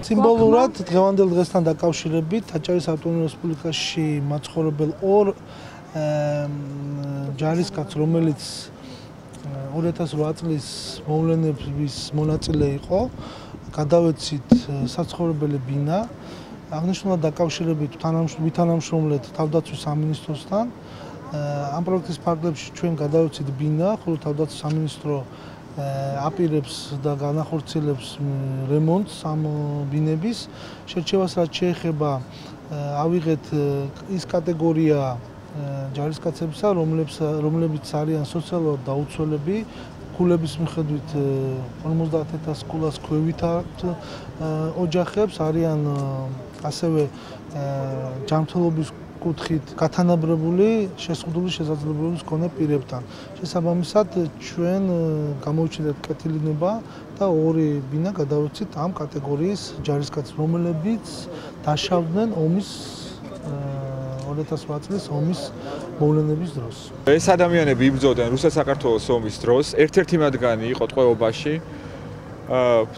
სიმბოლურად დღევანდელ დღესთან დაკავშირებით აჭარის ავტონომიურ რესპუბლიკაში მაცხოვრებელ ორ ჯარისკაცს, რომელიც 2008 წლის მოვლენების მონაწილე იყო, გადავეცით საცხოვრებელი ბინა. აღნიშნულად დაკავშირებით ვითანამშრომლეთ თავდაცვის სამინისტროსთან. ამ პროექტის ფარგლებში ჩვენ გადავეცით ბინა, ხოლო თავდაცვის სამინისტრო აპირებს და განახორციელებს რემონტს ამ ბინების. შერჩევას რაც შეეხება ავიღეთ ის კატეგორია ჯარისკაცებისა, რომლებიც არიან სოციალურად დაუცველები, ქულების მიხედვით 50000 ქულას ქვევით ოჯახებს, არიან ასევე ჯანმრთელობის კუთხით გათანაბრებული შეზღუდული შესაძლებლობის მქონე პირებთან. შესაბამისად, ჩვენ გამოვიჩინეთ კეთილინება და ორი ბინა გადავეცით ამ კატეგორიის ჯარისკაცებს, რომლებიც დაშავდნენ ომის 2008 წლის ომის მოვლენების დროს. ეს ადამიანები იბრძოდნენ რუსეთ-საქართველოს ომის დროს, ერთ-ერთი მათგანი იყო ტყვეობაში.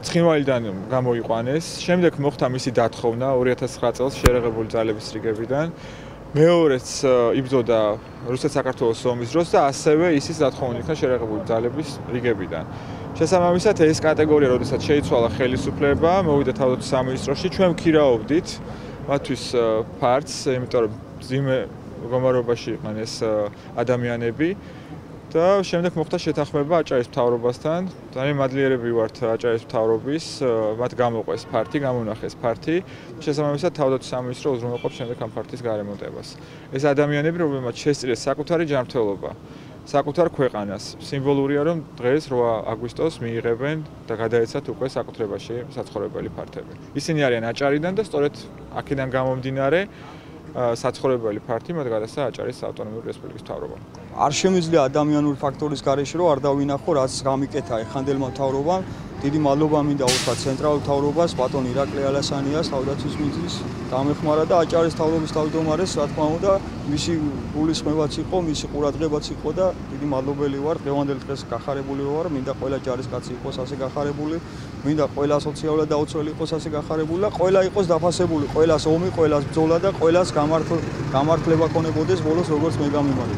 ცხინვალიდან გამოიყვანეს, შემდეგ მოხდა მისი დათხოვნა 2009 წელს შერეღებული ძალების რიგებიდან. მეორეც იბრძოდა რუსეთ-საქართველოს ომის დროს და ასევე ისიც დათხოვილი იქნა შერეღებული ძალების რიგებიდან. შესაბამისად, ეს კატეგორია, როდესაც შეიცვალა ხელისუფლება, მოვიდა თავდაცვის სამინისტროში, ჩვენ ვქირავდით მათთვის ფარც, იმიტომ რომ ძიმე მდგომარეობაში იყვნენ ეს ადამიანები. და შემდეგ მოხდა შეთანხმება აჭარის მთავრობასთან. ძალიან მადლიერები ვართ აჭარის მთავრობის, მათ გამოყვეს ფართი, გამონახეს ფართი. შესაბამისად, თავდაცვის სამინისტრო უზრუნველყოფს შემდეგ ამ ფართის გარემონტებას. ეს ადამიანები, რომლებმაც შესწირეს საკუთარი ჯანმრთელობა, საკუთარ ქვეყანას. სიმბოლურია, რომ დღეს 8 აგვისტოს მიიღებენ და გადაეცათ უკვე საკუთრებაში საცხოვრებელი ფართები. ისინი არიან აჭარიდან და სწორედ აქედან გამომდინარე საცხოვრებელი ფართი მათ გადასცა აჭარის ავტონომიური რესპუბლიკის მთავრობამ. არ შემიძლია ადამიანური ფაქტორის გარეშე რომ არ დავინახო, რაც გამიკეთა ეხანძელმა მთავრობამ. დიდი მადლობა მინდა უთხრა ცენტრალურ მთავრობას, ბატონ ირაკლი ალასანიას, თავდაცვის მინისტრის დამეხმარა და აჭარის მთავრობის თავმჯდომარეს, რა თქმა უნდა, მისი გულისხმებაც იყო, მისი ყურადღებაც იყო და დიდი მადლობელი ვარ. დღევანდელ დღეს გახარებული ვარ, მინდა ყველა ჯარისკაცი იყოს ასე გახარებული, მინდა ყველა სოციალურად დაუცველი იყოს ასე გახარებული და ყველა იყოს დაფასებული, ყველას ომი, ყველას ბრძოლა და ყველას გამართლება ქონებოდეს ბოლოს როგორც მე გამიმარჯვე.